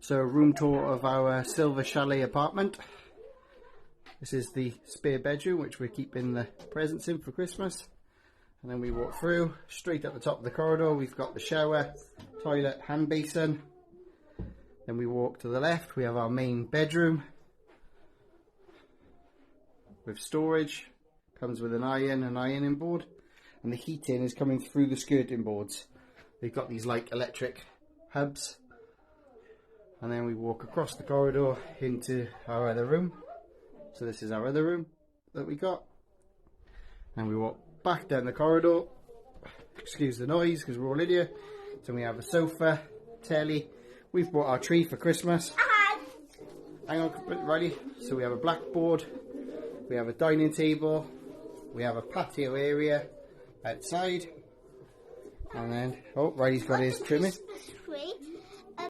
So a room tour of our silver chalet apartment. This is the spare bedroom which we're keeping the presents in for Christmas. And then we walk through, straight at the top of the corridor we've got the shower, toilet, hand basin. Then we walk to the left, we have our main bedroom with storage, comes with an ironing board, and the heating is coming through the skirting boards. They've got these like electric hubs. And then we walk across the corridor into our other room. So this is our other room that we got. And we walk back down the corridor. Excuse the noise because we're all in here. So we have a sofa, telly. We've bought our tree for Christmas. Hang on, Riley. So we have a blackboard. We have a dining table. We have a patio area outside. And then, oh, Riley's got his trimming.